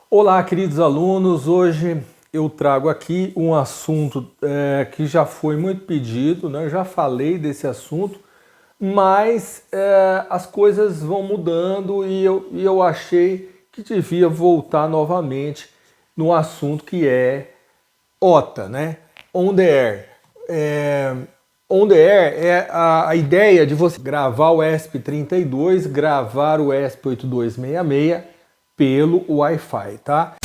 Olá, queridos alunos. Hoje eu trago aqui um assunto que já foi muito pedido, né? Eu já falei desse assunto, mas as coisas vão mudando e eu achei que devia voltar novamente no assunto que é OTA, né? On the Air. On the Air é a ideia de você gravar o ESP32, gravar o ESP8266 pelo Wi-Fi, tá?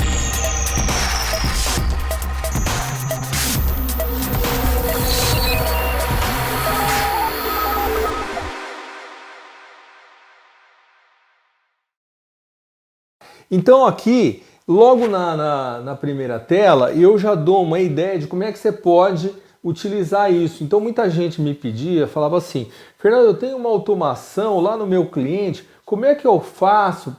Então aqui, logo na primeira tela, eu já dou uma ideia de como é que você pode utilizar isso. Então muita gente me pedia, falava assim, Fernando, eu tenho uma automação lá no meu cliente, como é que eu faço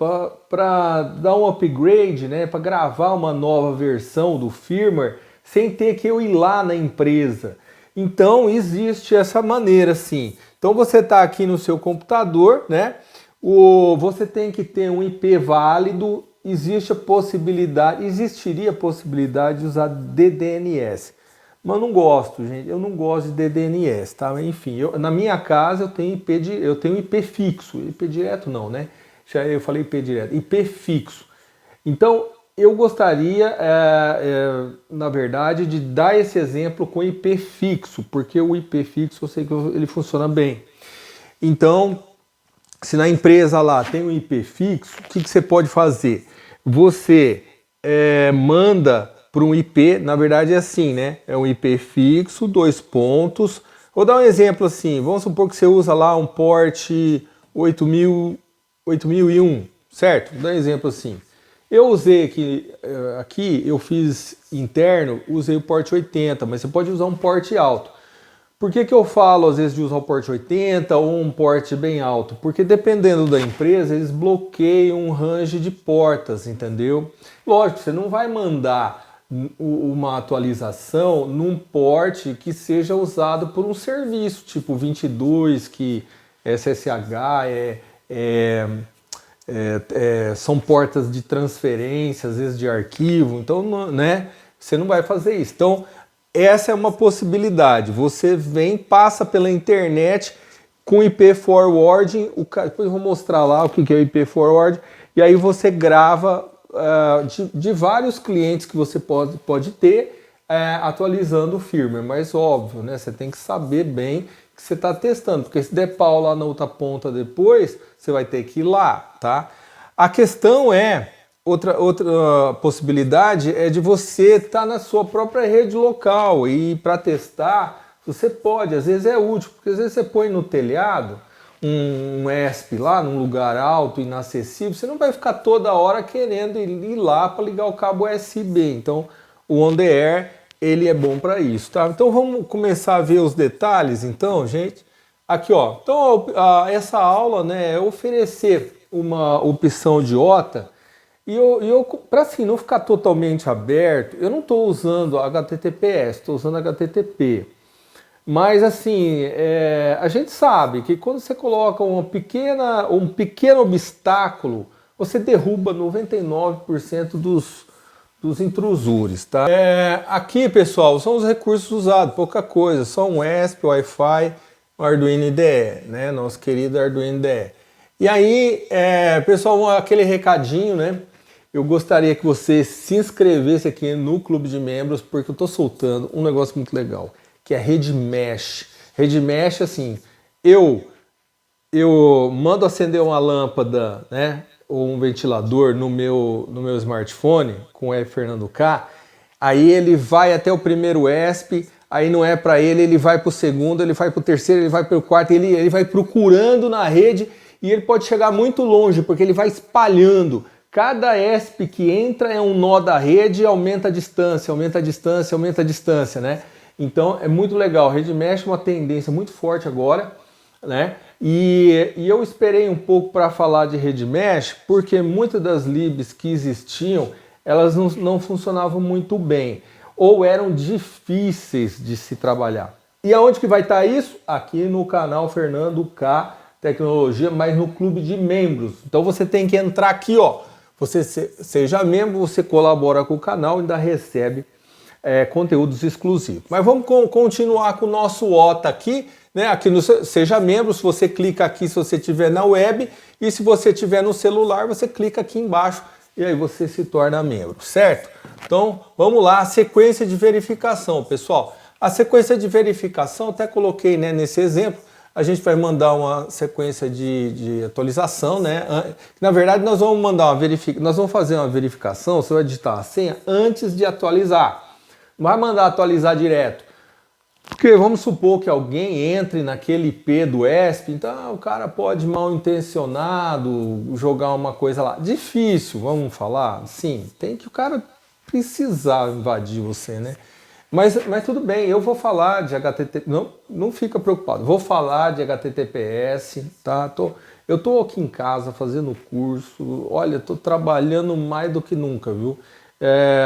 para dar um upgrade, né, para gravar uma nova versão do firmware sem ter que eu ir lá na empresa? Então existe essa maneira sim. Então você está aqui no seu computador, né? Você tem que ter um IP válido, existiria a possibilidade de usar DDNS. Mas eu não gosto, gente, eu não gosto de DDNS, tá? Enfim, na minha casa eu tenho IP fixo, IP direto não, né? Já eu falei IP direto, IP fixo. Então, eu gostaria, na verdade, de dar esse exemplo com IP fixo, porque o IP fixo eu sei que ele funciona bem. Então, se na empresa lá tem um IP fixo, o que você pode fazer? Você manda para um IP, na verdade é assim, né? É um IP fixo, 2 pontos. Vou dar um exemplo assim, vamos supor que você usa lá um port 8001, certo? Vou dar um exemplo assim. Eu usei aqui eu fiz interno, usei o port 80, mas você pode usar um port alto. Por que eu falo às vezes de usar o port 80 ou um port bem alto? Porque dependendo da empresa, eles bloqueiam um range de portas, entendeu? Lógico, você não vai mandar uma atualização num port que seja usado por um serviço, tipo 22, que é SSH, são portas de transferência, às vezes de arquivo, então, né, você não vai fazer isso. Então, essa é uma possibilidade. Você passa pela internet com IP forwarding, depois eu vou mostrar lá o que é o IP forward, e aí você grava de vários clientes que você pode ter atualizando o firmware, mas óbvio, né, você tem que saber bem que você está testando, porque se der pau lá na outra ponta depois, você vai ter que ir lá, tá? A questão outra possibilidade é de você estar na sua própria rede local e para testar, você pode, às vezes é útil, porque às vezes você põe no telhado um ESP lá, num lugar alto, inacessível, você não vai ficar toda hora querendo ir lá para ligar o cabo USB. Então, o On The Air, ele é bom para isso, tá? Então, vamos começar a ver os detalhes, então, gente. Aqui, ó. Então, essa aula, né, é oferecer uma opção de OTA. E para assim, não ficar totalmente aberto, eu não estou usando HTTPS, estou usando HTTP. Mas assim, a gente sabe que quando você coloca um pequeno obstáculo, você derruba 99% dos intrusores, tá? Aqui, pessoal, são os recursos usados, pouca coisa, só um ESP, Wi-Fi, um Arduino IDE, né? Nosso querido Arduino IDE. E aí, pessoal, aquele recadinho, né? Eu gostaria que você se inscrevesse aqui no Clube de Membros, porque eu estou soltando um negócio muito legal, que é Rede Mesh. Rede Mesh, assim, eu mando acender uma lâmpada, né, ou um ventilador no meu smartphone, com o Fernando K, aí ele vai até o primeiro ESP, aí não é para ele vai para o segundo, ele vai para o terceiro, ele vai para o quarto, ele vai procurando na rede e ele pode chegar muito longe, porque ele vai espalhando. Cada ESP que entra é um nó da rede e aumenta a distância, aumenta a distância, aumenta a distância, né? Então é muito legal. A Rede Mesh é uma tendência muito forte agora, né? E eu esperei um pouco para falar de Rede Mesh, porque muitas das libs que existiam, elas não funcionavam muito bem, ou eram difíceis de se trabalhar. E aonde que vai estar isso? Aqui no canal Fernando K Tecnologia, mas no clube de membros. Então você tem que entrar aqui, ó, você seja membro, você colabora com o canal e ainda recebe conteúdos exclusivos. Mas vamos continuar com o nosso OTA aqui, né? Aqui no Seja Membro, se você clica aqui se você estiver na web, e se você estiver no celular, você clica aqui embaixo e aí você se torna membro, certo? Então, vamos lá, a sequência de verificação, pessoal. A sequência de verificação, até coloquei, né, nesse exemplo, a gente vai mandar uma sequência de atualização, né? Na verdade, nós vamos fazer uma verificação, você vai digitar a senha antes de atualizar. Não vai mandar atualizar direto. Porque vamos supor que alguém entre naquele IP do ESP, então o cara pode mal intencionado jogar uma coisa lá. Difícil, vamos falar? Sim, tem que o cara precisar invadir você, né? Mas tudo bem, eu vou falar de HTTP, não fica preocupado, vou falar de HTTPS, tá? Eu tô aqui em casa fazendo curso, olha, tô trabalhando mais do que nunca, viu?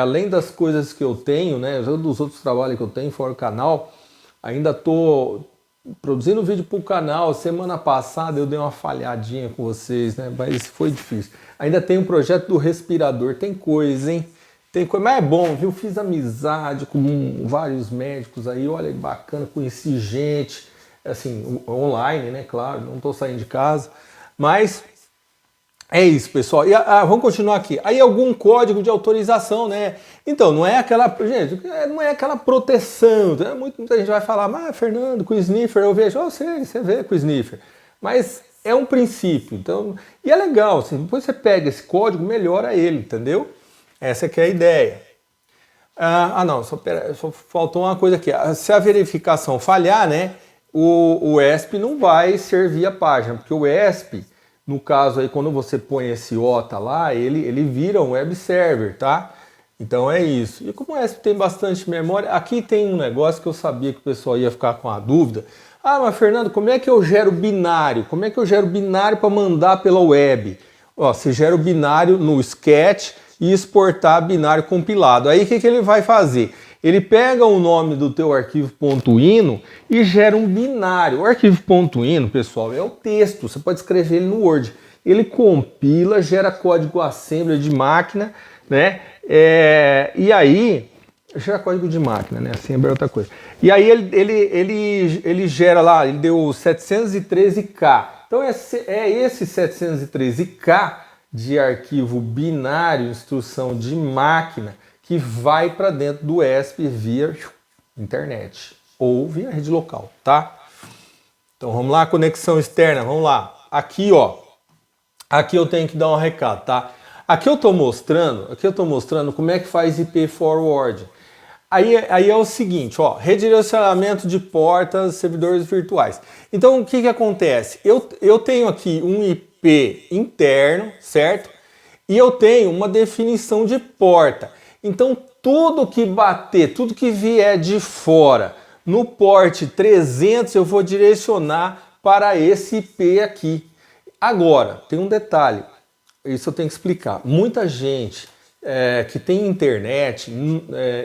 Além das coisas que eu tenho, né, dos outros trabalhos que eu tenho fora do canal, ainda tô produzindo vídeo para o canal. Semana passada eu dei uma falhadinha com vocês, né, mas foi difícil. Ainda tem um projeto do respirador, tem coisa, hein? Tem coisa, mas é bom, viu? Fiz amizade com vários médicos aí, olha que bacana, conheci gente, assim, online, né, claro, não tô saindo de casa, mas é isso, pessoal. E vamos continuar aqui. Aí algum código de autorização, né? Então, não é aquela, gente, não é aquela proteção. Né? Muita gente vai falar, mas Fernando, com o sniffer eu vejo, você vê com o sniffer. Mas é um princípio. Então, e é legal, assim, depois você pega esse código, melhora ele, entendeu? Essa que é a ideia. Não, só faltou uma coisa aqui. Se a verificação falhar, né? O ESP não vai servir a página, porque o ESP, no caso aí, quando você põe esse OTA lá, ele vira um web server, tá? Então é isso. E como o ESP tem bastante memória, aqui tem um negócio que eu sabia que o pessoal ia ficar com a dúvida. Mas Fernando, como é que eu gero binário? Como é que eu gero binário para mandar pela web? Você gera o binário no Sketch e exportar binário compilado. Aí o que ele vai fazer? Ele pega o nome do teu arquivo .ino e gera um binário. O arquivo .ino, pessoal, é o texto. Você pode escrever ele no Word. Ele compila, gera código assembly de máquina, né? E aí, gera código de máquina, né? Assembly é outra coisa. E aí ele gera lá, ele deu 713K. Então esse 713K de arquivo binário, instrução de máquina, que vai para dentro do ESP via internet ou via rede local, tá? Então vamos lá, conexão externa, vamos lá. Aqui, ó, aqui eu tenho que dar um recado, tá? Aqui eu tô mostrando como é que faz IP forward. Aí é o seguinte, ó, redirecionamento de portas, servidores virtuais. Então o que acontece? Eu tenho aqui um IP interno, certo? E eu tenho uma definição de porta. Então tudo que bater, tudo que vier de fora no porte 300 eu vou direcionar para esse IP aqui. Agora, tem um detalhe, isso eu tenho que explicar. Muita gente que tem internet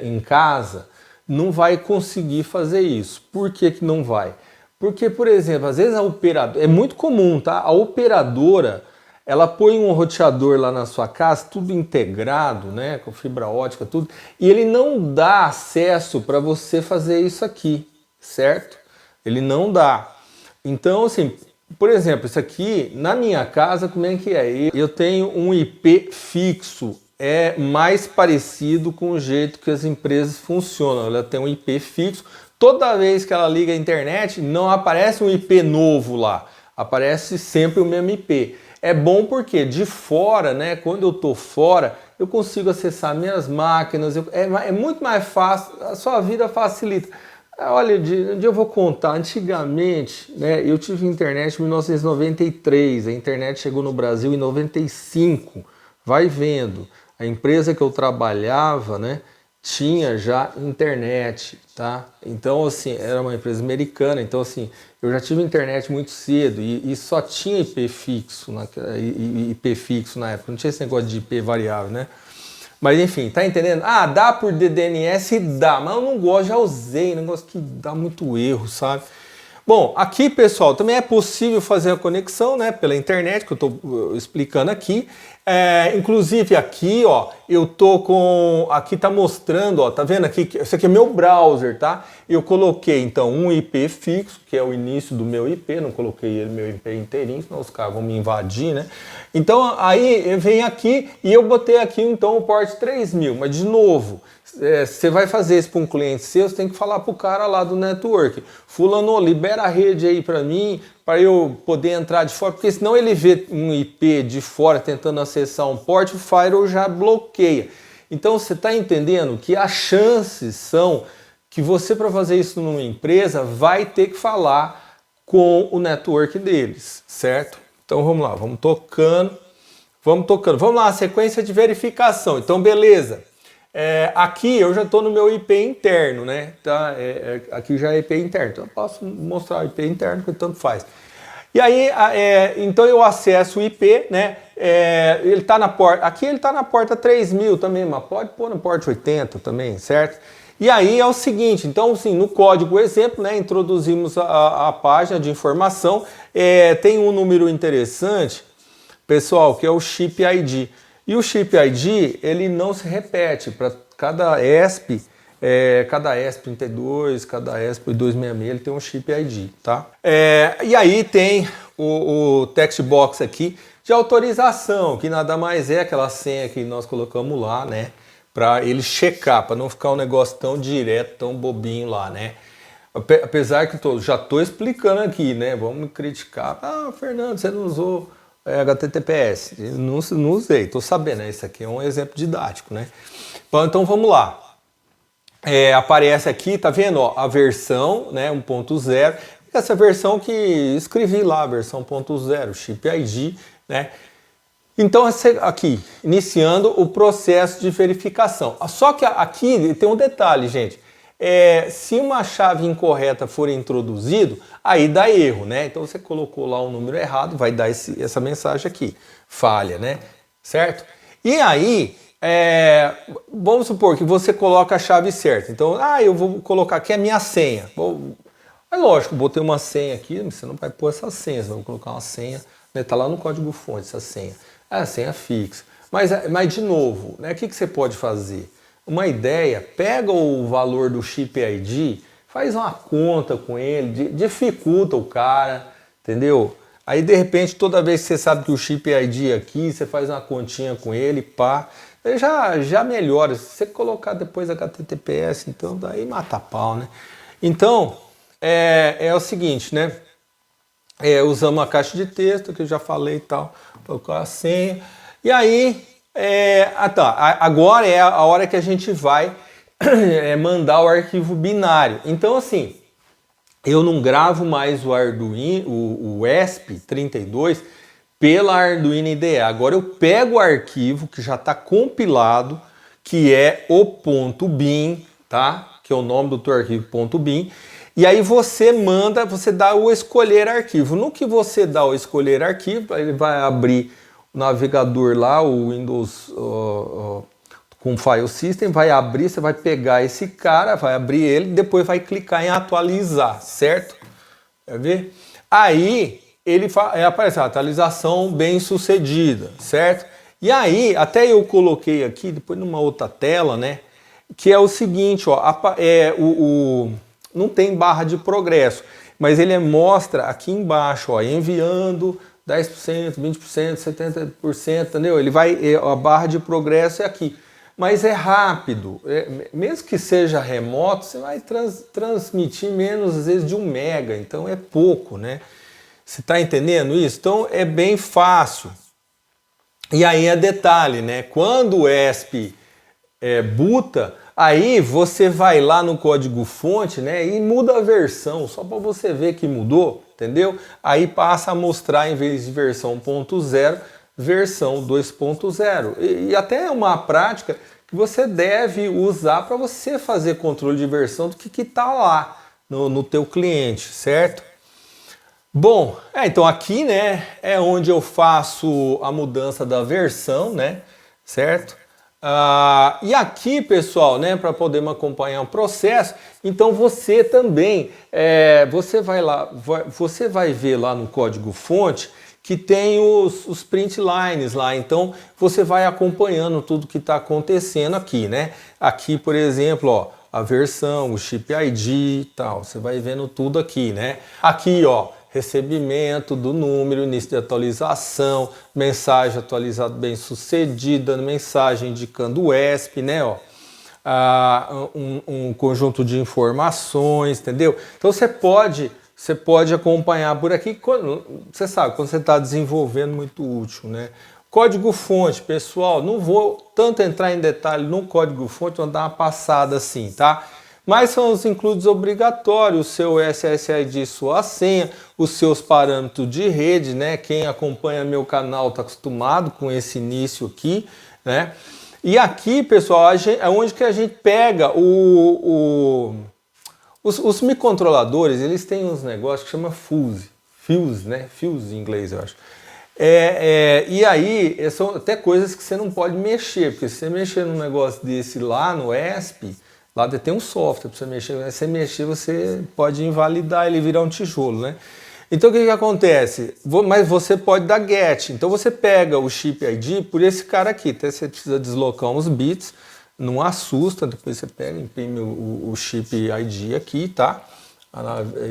em casa não vai conseguir fazer isso. Por que não vai? Porque, por exemplo, às vezes a operadora, é muito comum, tá? A operadora, ela põe um roteador lá na sua casa, tudo integrado, né, com fibra ótica, tudo, e ele não dá acesso para você fazer isso aqui, certo? Ele não dá. Então, assim, por exemplo, isso aqui, na minha casa, como é que é? Eu tenho um IP fixo, é mais parecido com o jeito que as empresas funcionam. Ela tem um IP fixo, toda vez que ela liga a internet, não aparece um IP novo lá, aparece sempre o mesmo IP. É bom porque de fora, né, quando eu tô fora, eu consigo acessar minhas máquinas, é muito mais fácil, a sua vida facilita. Olha, um dia eu vou contar, antigamente, né, eu tive internet em 1993, a internet chegou no Brasil em 95, vai vendo. A empresa que eu trabalhava, né, tinha já internet, tá? Então, assim, era uma empresa americana, então, assim, eu já tive internet muito cedo e só tinha IP fixo na época, não tinha esse negócio de IP variável, né? Mas, enfim, tá entendendo? Dá por DNS? Dá, mas eu não gosto, já usei, negócio que dá muito erro, sabe? Bom, aqui, pessoal, também é possível fazer a conexão, né, pela internet, que eu estou explicando aqui. Inclusive aqui, ó, eu tô com... Aqui tá mostrando, ó, tá vendo aqui? Esse aqui é meu browser, tá? Eu coloquei, então, um IP fixo, que é o início do meu IP. Não coloquei meu IP inteirinho, senão os caras vão me invadir, né? Então, aí, vem aqui e eu botei aqui, então, o port 3000. Mas, de novo, você vai fazer isso para um cliente seu, você tem que falar pro cara lá do network. Fulano, libera a rede aí para mim, para eu poder entrar de fora, porque senão ele vê um IP de fora tentando acessar um port, o firewall já bloqueia. Então você está entendendo que as chances são que você, para fazer isso numa empresa, vai ter que falar com o network deles, certo? Então vamos lá, vamos tocando. Vamos lá, sequência de verificação. Então beleza. Aqui eu já estou no meu IP interno, né? Tá? Aqui já é IP interno, então eu posso mostrar o IP interno, que tanto faz. E aí, então eu acesso o IP, né? Ele está na porta, aqui ele está na porta 3000 também, mas pode pôr na porta 80 também, certo? E aí é o seguinte, então assim, no código exemplo, né? Introduzimos a página de informação, tem um número interessante, pessoal, que é o chip ID. E o chip ID, ele não se repete para cada ESP, cada ESP32, cada ESP266, ele tem um chip ID, tá? E aí tem o text box aqui de autorização, que nada mais é aquela senha que nós colocamos lá, né? Para ele checar, para não ficar um negócio tão direto, tão bobinho lá, né? Apesar que já estou explicando aqui, né? Vamos me criticar. Ah, Fernando, você não usou HTTPS. Não usei, estou sabendo, né? Isso aqui é um exemplo didático, né? Então vamos lá. Aparece aqui, tá vendo? Ó, a versão, né, 1.0. Essa versão que escrevi lá, versão 1.0, chip ID, né? Então aqui, iniciando o processo de verificação. Só que aqui tem um detalhe, gente. Se uma chave incorreta for introduzido, aí dá erro, né? Então você colocou lá um número errado, vai dar essa mensagem aqui, falha, né? Certo? E aí, vamos supor que você coloca a chave certa. Então, eu vou colocar aqui a minha senha. É lógico, botei uma senha aqui, você não vai pôr essa senha, você vai colocar uma senha, né? Tá lá no código-fonte essa senha. É a senha fixa. Mas de novo, né? O que você pode fazer? Uma ideia, pega o valor do chip ID, faz uma conta com ele, dificulta o cara, entendeu? Aí de repente, toda vez que você sabe que o chip ID é aqui, você faz uma continha com ele, pá, já melhora. Se você colocar depois HTTPS, então daí mata pau, né? Então, é o seguinte, né? Usamos a caixa de texto, que eu já falei e tal, colocar a senha, e aí... agora é a hora que a gente vai mandar o arquivo binário. Então assim, eu não gravo mais o Arduino, o ESP32 pela Arduino IDE. Agora eu pego o arquivo que já está compilado, que é o .bin, tá? Que é o nome do teu arquivo .bin. E aí você dá o escolher arquivo. No que você dá o escolher arquivo, ele vai abrir navegador lá, o Windows com File System, vai abrir, você vai pegar esse cara, vai abrir ele, depois vai clicar em atualizar, certo? Quer ver? Aí ele aparece a atualização bem sucedida, certo? E aí, até eu coloquei aqui, depois numa outra tela, né? Que é o seguinte, ó, não tem barra de progresso, mas ele mostra aqui embaixo, ó, enviando 10%, 20%, 70%, entendeu? Ele vai, a barra de progresso é aqui. Mas é rápido, mesmo que seja remoto, você vai transmitir menos, às vezes, de 1 mega, então é pouco, né? Você está entendendo isso? Então é bem fácil. E aí é detalhe, né? Quando o ESP boota, aí você vai lá no código-fonte, né, e muda a versão, só para você ver que mudou, entendeu? Aí passa a mostrar, em vez de versão 1.0, versão 2.0. E até é uma prática que você deve usar para você fazer controle de versão do que está lá no teu cliente, certo? Bom, então aqui, né, é onde eu faço a mudança da versão, né, certo? E aqui, pessoal, né, para poder acompanhar o processo, então você também, você vai ver lá no código-fonte que tem os print lines lá. Então você vai acompanhando tudo que está acontecendo aqui, né? Aqui, por exemplo, ó, a versão, o chip ID e tal. Você vai vendo tudo aqui, né? Aqui, ó, recebimento do número, início de atualização, mensagem atualizada bem sucedida, mensagem indicando o ESP, né? Ó. Um conjunto de informações, entendeu? Então você pode acompanhar por aqui, você sabe, quando você está desenvolvendo, muito útil, né? Código-fonte, pessoal, não vou tanto entrar em detalhe no código-fonte, vou dar uma passada assim, tá? Mas são os includes obrigatórios, o seu SSID, sua senha, os seus parâmetros de rede, né? Quem acompanha meu canal está acostumado com esse início aqui, né? E aqui, pessoal, é onde que a gente pega os microcontroladores, eles têm uns negócios que chama fuse, né? Fuse em inglês, eu acho. E aí, são até coisas que você não pode mexer, porque se você mexer num negócio desse lá no ESP, lá tem um software para você mexer, se você mexer, você pode invalidar ele, virar um tijolo, né? Então o que acontece? Mas você pode dar get. Então você pega o chip ID por esse cara aqui. Até você precisa deslocar uns bits, não assusta. Depois você pega, imprime o chip ID aqui, tá?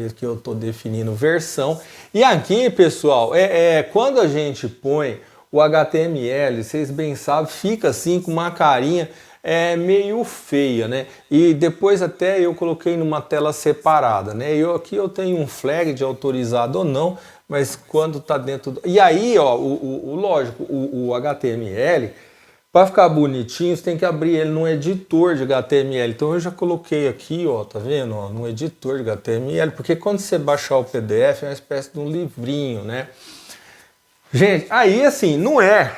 Aqui eu estou definindo versão. E aqui, pessoal, quando a gente põe o HTML, vocês bem sabem, fica assim com uma carinha meio feia, né? E depois até eu coloquei numa tela separada, né? Aqui eu tenho um flag de autorizado ou não, mas quando tá dentro E aí, ó, lógico, o HTML, para ficar bonitinho, você tem que abrir ele num editor de HTML. Então eu já coloquei aqui, ó, tá vendo? Ó, num editor de HTML, porque quando você baixar o PDF é uma espécie de um livrinho, né? Gente, aí assim, não é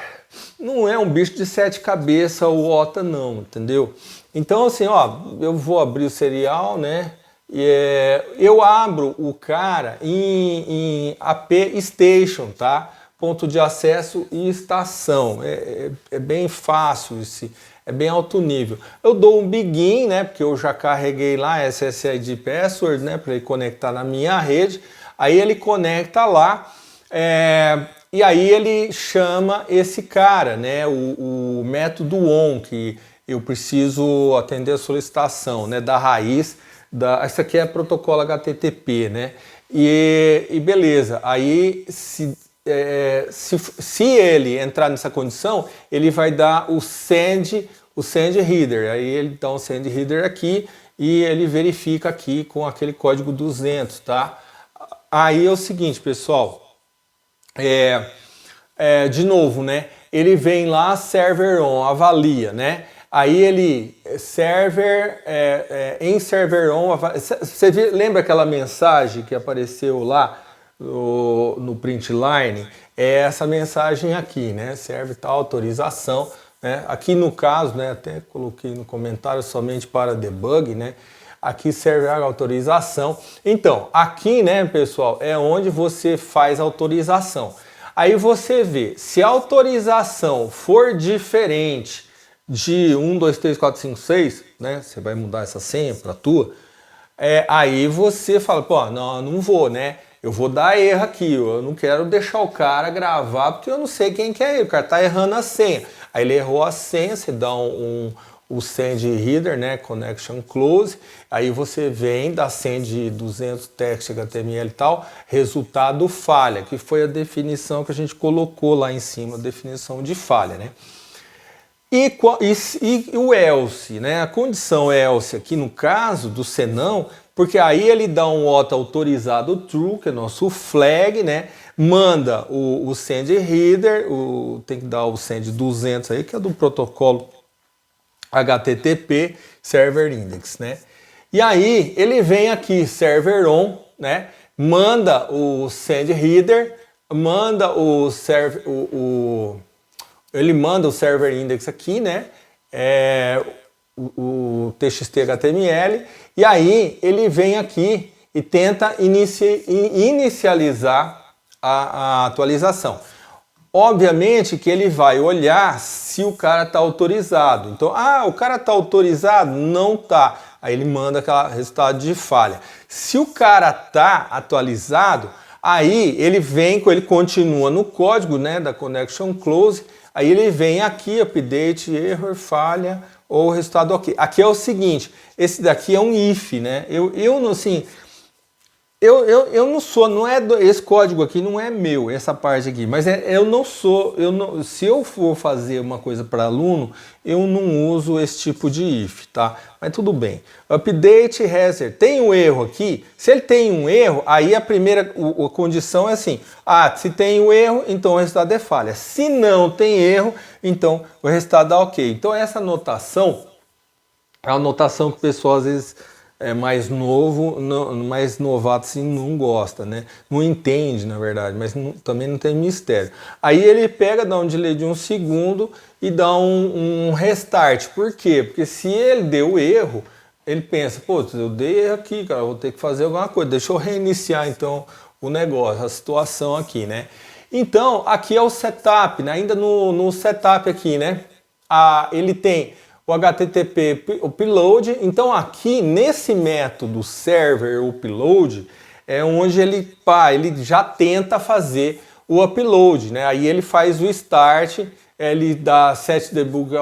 um bicho de 7 cabeças o OTA não, entendeu? Então assim, ó, eu vou abrir o serial, né? Eu abro o cara em AP Station, tá? Ponto de acesso e estação. É bem fácil, é bem alto nível. Eu dou um begin, né? Porque eu já carreguei lá SSID Password, né? Para ele conectar na minha rede. Aí ele conecta lá. E aí ele chama esse cara, né, o método on, que eu preciso atender a solicitação, né, da raiz, isso aqui é protocolo HTTP, né, e beleza, aí se ele entrar nessa condição, ele vai dar o send header, aí ele dá um send header aqui e ele verifica aqui com aquele código 200, tá? Aí é o seguinte, pessoal, de novo, né? Ele vem lá, server on, avalia, né? Aí ele, em server on, você lembra aquela mensagem que apareceu lá no print line? É essa mensagem aqui, né? Serve tal autorização, né? Aqui no caso, né? Até coloquei no comentário somente para debug, né? Aqui serve a autorização. Então, aqui, né, pessoal, é onde você faz a autorização. Aí você vê, se a autorização for diferente de 1, 2, 3, 4, 5, 6, né? Você vai mudar essa senha para a tua. Aí você fala, pô, não vou, né? Eu vou dar erro aqui, eu não quero deixar o cara gravar porque eu não sei quem que é ele, o cara tá errando a senha. Aí ele errou a senha, você dá o send header, né, connection close, aí você vem da send 200 text HTML e tal, resultado falha, que foi a definição que a gente colocou lá em cima, a definição de falha, né? E o else, né? A condição else aqui no caso do senão, porque aí ele dá um OTA autorizado true, que é nosso flag, né? Manda o send header, tem que dar o send 200 aí, que é do protocolo HTTP Server Index, né? E aí ele vem aqui, server on, né? Manda o send header, manda ele manda o server index aqui, né? O TXT HTML, e aí ele vem aqui e tenta inicializar a atualização. Obviamente que ele vai olhar se o cara está autorizado. Então, o cara está autorizado? Não está. Aí ele manda aquele resultado de falha. Se o cara está atualizado, Aí ele vem, ele continua no código, né, da connection close, aí ele vem aqui, update, error, falha ou resultado ok. Aqui é o seguinte, esse daqui é um if, né? Eu não, assim, eu não sou, não é esse código aqui não é meu, essa parte aqui, mas eu não sou, se eu for fazer uma coisa para aluno, eu não uso esse tipo de if, tá? Mas tudo bem. Update hazard, tem um erro aqui, se ele tem um erro, aí a primeira a condição é assim, se tem um erro, então o resultado é falha. Se não tem erro, então o resultado dá ok. Então essa notação é uma notação que o pessoal às vezes mais novo, mais novato assim, não gosta, né? Não entende, na verdade, mas também não tem mistério. Aí ele pega, dá um delay de 1 segundo e dá um restart. Por quê? Porque se ele deu erro, ele pensa, pô, eu dei erro aqui, cara, vou ter que fazer alguma coisa. Deixa eu reiniciar então o negócio, a situação aqui, né? Então, aqui é o setup, né? Ainda no setup aqui, né? Ele tem o HTTP upload, então aqui nesse método server upload é onde ele já tenta fazer o upload, né? Aí ele faz o start, ele dá set debug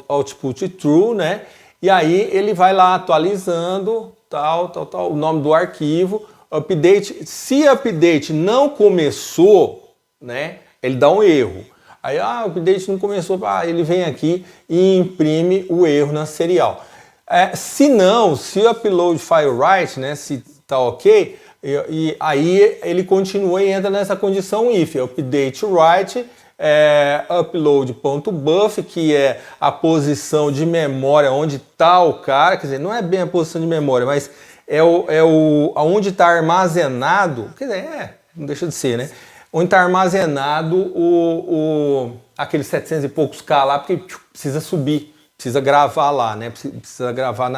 output true, né? E aí ele vai lá atualizando tal, o nome do arquivo, update. Se update não começou, né? Ele dá um erro. Aí, o update não começou, ele vem aqui e imprime o erro na serial. Se não, se o upload file write, né, se tá ok, e aí ele continua e entra nessa condição if, update write, upload.buff, que é a posição de memória onde está o cara, quer dizer, não é bem a posição de memória, mas onde está armazenado, quer dizer, não deixa de ser, né? Onde está armazenado aqueles 700 e poucos K lá, porque precisa subir, precisa gravar lá, né? Precisa gravar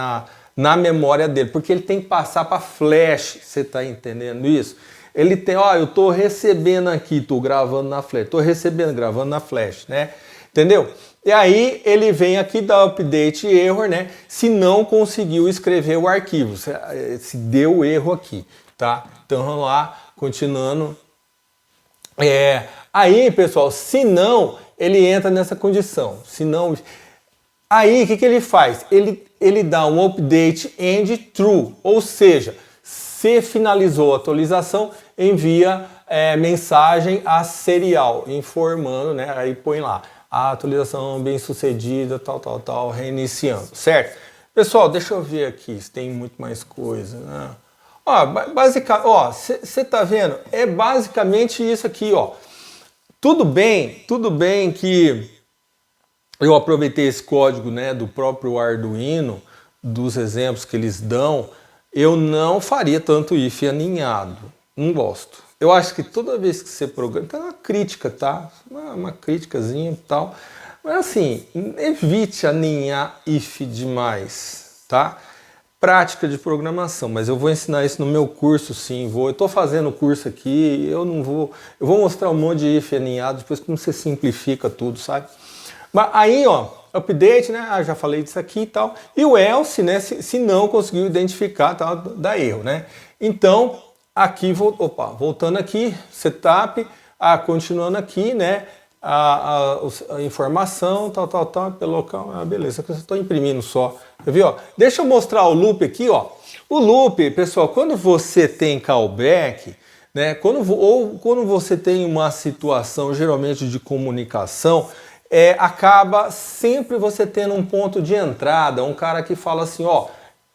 na memória dele, porque ele tem que passar para flash, você está entendendo isso? Ele tem, eu estou recebendo aqui, estou gravando na flash, estou recebendo, gravando na flash, né? Entendeu? E aí ele vem aqui da update error, né? Se não conseguiu escrever o arquivo, se deu erro aqui, tá? Então vamos lá, continuando. Aí, pessoal, se não, ele entra nessa condição. Se não, aí o que ele faz? Ele dá um update end true, ou seja, se finalizou a atualização, envia mensagem a serial, informando, né? Aí põe lá, a atualização bem sucedida, tal, reiniciando, certo? Pessoal, deixa eu ver aqui se tem muito mais coisa, né? Basicamente, você tá vendo? É basicamente isso aqui, ó. Tudo bem que eu aproveitei esse código, né, do próprio Arduino, dos exemplos que eles dão, eu não faria tanto if aninhado. Não gosto. Eu acho que toda vez que você programa, tem uma crítica, tá? Uma criticazinha e tal. Mas assim, evite aninhar if demais, tá? Prática de programação, mas eu vou ensinar isso no meu curso, sim. Eu estou fazendo o curso aqui, eu vou mostrar um monte de if aninhado, depois como você simplifica tudo, sabe? Mas aí, update, né? Já falei disso aqui e tal. E o else, né? Se não conseguiu identificar, tal, dá erro, né? Então, aqui, voltando aqui, setup, continuando aqui, né? A informação, tal, pelo local, beleza, eu estou imprimindo só, viu? Deixa eu mostrar o loop aqui, ó. O loop, pessoal, quando você tem callback, né, quando você tem uma situação geralmente de comunicação, acaba sempre você tendo um ponto de entrada, um cara que fala assim,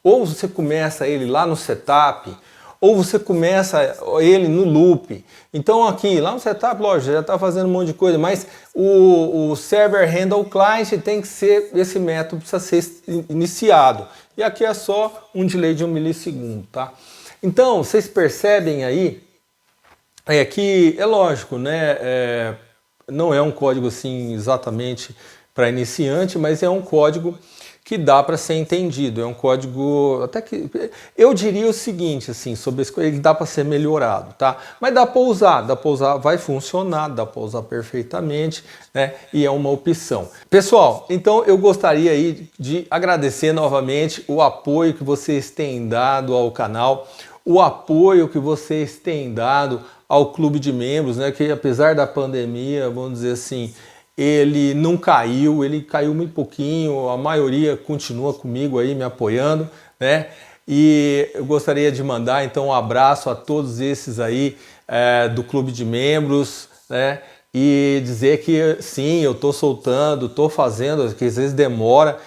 ou você começa ele lá no setup, ou você começa ele no loop. Então aqui, lá no setup, lógico, já está fazendo um monte de coisa, mas o server handle client tem que ser, esse método precisa ser iniciado. E aqui é só um delay de 1 milissegundo, tá? Então, vocês percebem aí que é lógico, né? Não é um código assim exatamente para iniciante, mas é um código que dá para ser entendido, é um código até que eu diria o seguinte assim, sobre esse ele dá para ser melhorado, tá? Mas dá para usar, vai funcionar, dá para usar perfeitamente, né? E é uma opção. Pessoal, então eu gostaria aí de agradecer novamente o apoio que vocês têm dado ao canal. o apoio que vocês têm dado ao clube de membros, né? Que apesar da pandemia, vamos dizer assim, ele não caiu, ele caiu muito pouquinho, a maioria continua comigo aí me apoiando, né? E eu gostaria de mandar então um abraço a todos esses aí do clube de membros, né? E dizer que sim, eu estou soltando, estou fazendo, que às vezes demora.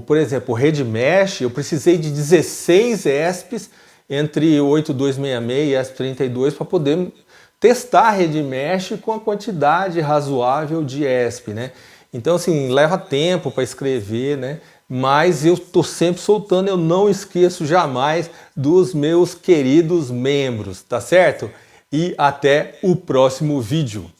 Por exemplo, o RedMesh, eu precisei de 16 ESPs entre 8266 e ESP32 para poder testar a RedMesh com a quantidade razoável de ESP, né? Então, assim, leva tempo para escrever, né? Mas eu estou sempre soltando, eu não esqueço jamais dos meus queridos membros, tá certo? E até o próximo vídeo.